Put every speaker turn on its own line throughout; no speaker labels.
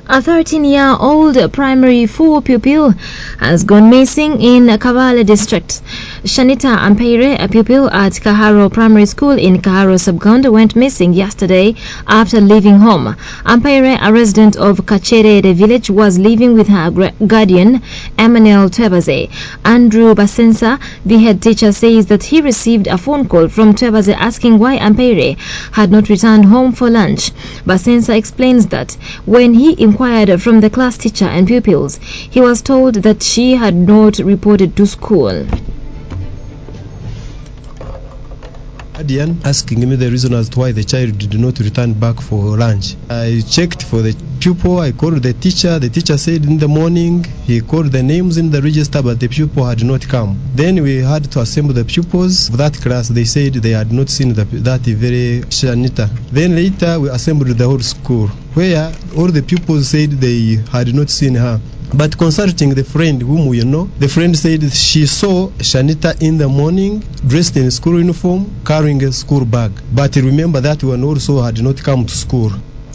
A 13-year-old primary 4 pupil has gone missing in Kabale district. Shanita Ampeire, a pupil at Kaharo Primary School in Kaharo Subcounty, went missing yesterday after leaving home. Ampeire, a resident of Kachere village, was living with her guardian, Emmanuel Twebaze. Andrew Basensa, the head teacher, says that he received a phone call from Twebaze asking why Ampeire had not returned home for lunch. Basensa explains that when he inquired from the class teacher and pupils, he was told that she had not reported to school.
Guardian asking me the reason as to why the child did not return back for lunch. I checked for the pupil, I called the teacher said in the morning he called the names in the register, but the pupil had not come. Then we had to assemble the pupils of that class. They said they had not seen that very Shanita. Then later we assembled the whole school, where all the pupils said they had not seen her. But consulting the friend whom we know, the friend said she saw Shanita in the morning dressed in school uniform, carrying a school bag. But remember that one also had not come to school.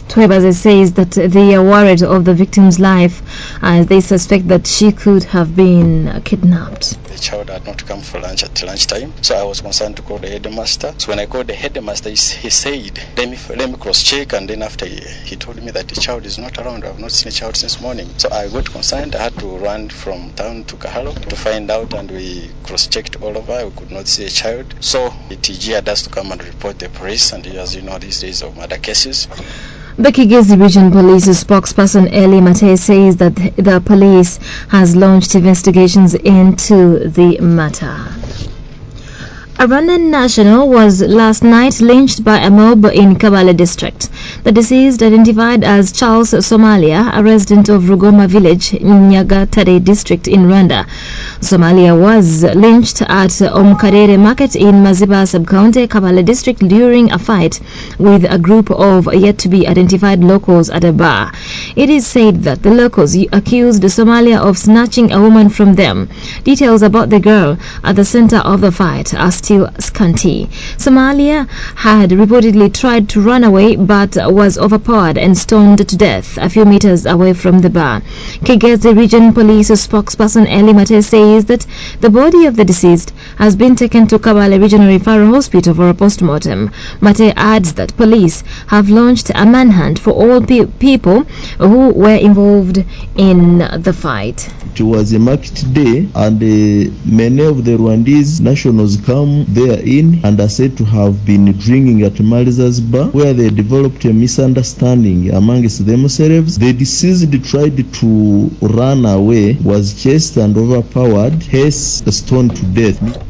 Twebaze says that they are worried of the victim's life as they suspect that she could have been kidnapped.
The child had not come for lunch at lunchtime, so I was concerned to call the headmaster. So when I called the headmaster, he said, let me cross-check, and then after he told me that the child is not around. I have not seen a child since morning. So I got concerned. I had to run from town to Kahalo to find out, and we cross-checked all over. We could not see a child. So it geared us to come and report the police, and as you know, these days of murder cases.
The Kigezi Region Police spokesperson Eli Mate says that the police has launched investigations into the matter. A Rwandan national was last night lynched by a mob in Kabale district. The deceased, identified as Charles Somalia, a resident of Rugoma village in Nyagatare district in Rwanda. Somalia was lynched at Omkarere market in Maziba sub-county, Kabale district, during a fight with a group of yet-to-be-identified locals at a bar. It is said that the locals accused Somalia of snatching a woman from them. Details about the girl at the center of the fight are still scanty. Somalia had reportedly tried to run away but was overpowered and stoned to death a few meters away from the bar. Kigezi Region Police spokesperson Eli Mate says that the body of the deceased has been taken to Kabale Regional Referral Hospital for a post-mortem. Mate adds that police have launched a manhunt for all people who were involved in the fight.
It was a market day, and many of the Rwandese nationals come therein and are said to have been drinking at Maliza's bar, where they developed a misunderstanding amongst themselves. The deceased tried to run away, was chased and overpowered, hence stoned to death.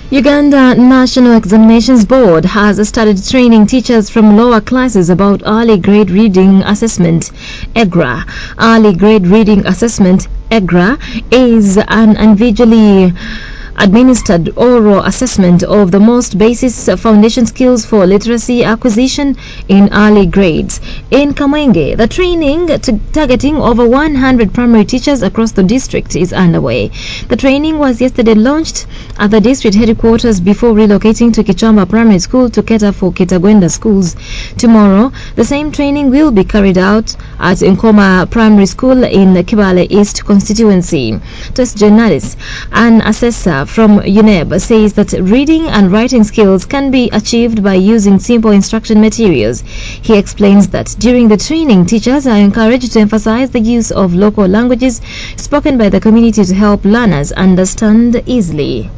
Uganda National Examinations Board has started training teachers from lower classes about early grade reading assessment, EGRA. Early grade reading assessment, EGRA, is an individually administered oral assessment of the most basic foundation skills for literacy acquisition in early grades. In Kamwenge, the training targeting over 100 primary teachers across the district is underway. The training was yesterday launched at the district headquarters before relocating to Kichamba Primary School to cater for Kitagwenda schools. Tomorrow, the same training will be carried out at Nkoma Primary School in the Kibale East constituency. Test journalist and assessor from UNEB says that reading and writing skills can be achieved by using simple instruction materials. He explains that during the training, teachers are encouraged to emphasize the use of local languages spoken by the community to help learners understand easily.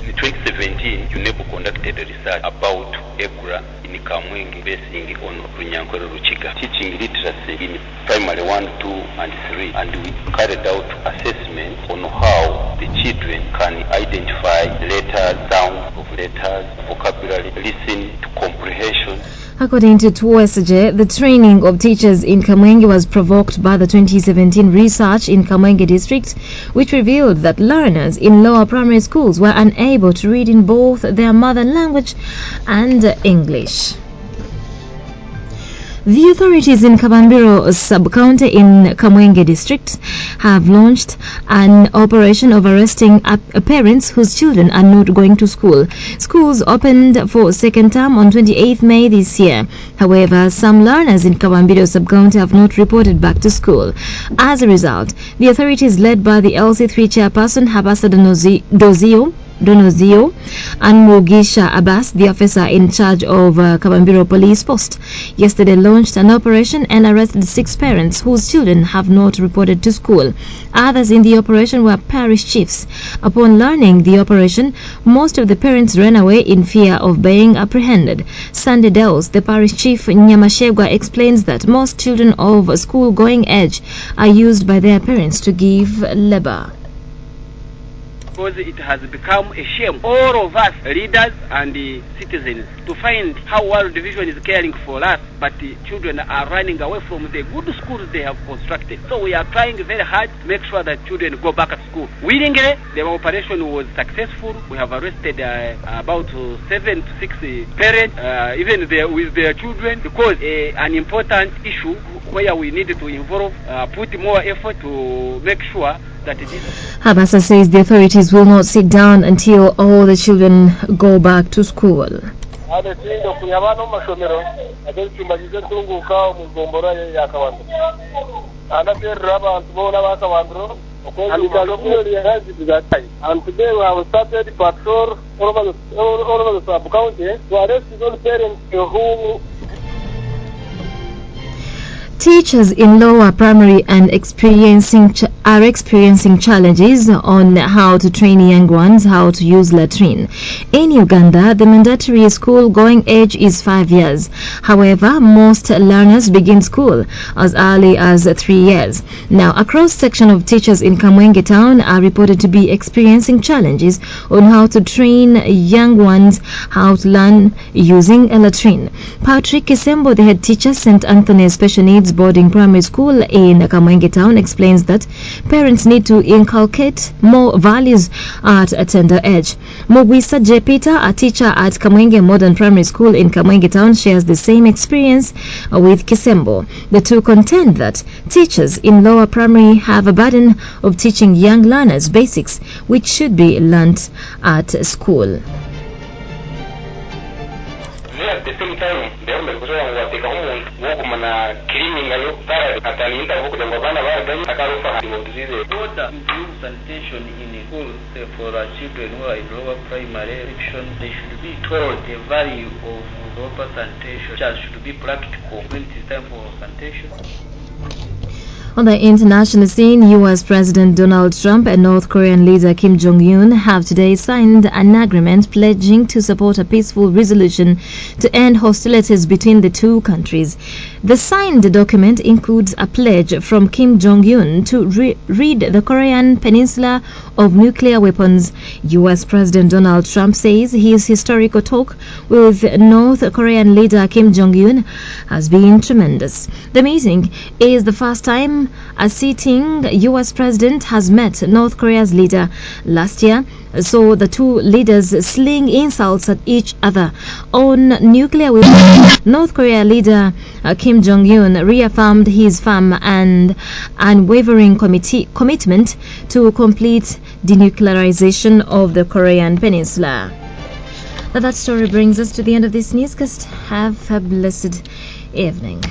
In 2017, UNEB conducted a research about EGRA in Kamwenge basing on Runyankore Ruchiga, teaching literacy in primary 1, 2, and 3, and we carried out assessment on how the children can identify letters, sound of letters, vocabulary, listen to comprehension.
According to Tuwesje, the training of teachers in Kamwenge was provoked by the 2017 research in Kamwenge district, which revealed that learners in lower primary schools were unable to read in both their mother language and English. The authorities in Kabambiro sub-county in Kamwenge district have launched an operation of arresting parents whose children are not going to school. Schools opened for second term on 28th May this year. However, some learners in Kabambiro sub-county have not reported back to school. As a result, the authorities led by the LC3 chairperson Habasa Donozio and Mugisha Abbas, the officer in charge of Kabambiro Police Post, yesterday launched an operation and arrested 6 parents whose children have not reported to school. Others in the operation were parish chiefs. Upon learning the operation, most of the parents ran away in fear of being apprehended. Sandy Dels, the parish chief Nyamashegwa, explains that most children of school-going age are used by their parents to give labor.
Because it has become a shame, all of us, leaders and the citizens, to find how World Division is caring for us, but the children are running away from the good schools they have constructed. So we are trying very hard to make sure that children go back to school. Willingly, the operation was successful. We have arrested about 7 to 6 parents, even with their children, because an important issue where we need to involve, put more effort to make sure that it is.
Habasa says the authorities will not sit down until all the children go back to school.
And today we have started patrol all over the sub-county to arrest those parents who.
Teachers in lower primary are experiencing challenges on how to train young ones how to use latrine. In Uganda, the mandatory school-going age is 5 years. However, most learners begin school as early as 3 years. Now, a cross-section of teachers in Kamwenge town are reported to be experiencing challenges on how to train young ones how to learn using a latrine. Patrick Kisembo, the head teacher, St. Anthony Special Needs Boarding Primary School in Kamwenge town, explains that parents need to inculcate more values at a tender age. Mogwisa J. Peter, a teacher at Kamwenge Modern Primary School in Kamwenge town, shares the same experience with Kisembo. The two contend that teachers in lower primary have a burden of teaching young learners basics which should be learnt at school.
At the same time, the government was take a home walk cleaning a look at an interview the Bavana water improve sanitation in schools for children who are in lower primary section. They should be told the value of proper sanitation. It should be practical when it is time for sanitation.
On the international scene, U.S. President Donald Trump and North Korean leader Kim Jong-un have today signed an agreement pledging to support a peaceful resolution to end hostilities between the two countries. The signed document includes a pledge from Kim Jong-un to rid the Korean peninsula of nuclear weapons. U.S. President Donald Trump says his historical talk with North Korean leader Kim Jong-un has been tremendous. The meeting is the first time a sitting U.S. president has met North Korea's leader. Last year saw the two leaders sling insults at each other on nuclear weapons. North Korea leader Kim Jong-un reaffirmed his firm and unwavering commitment to complete denuclearization of the Korean peninsula. Now that story brings us to the end of this newscast. Have a blessed evening.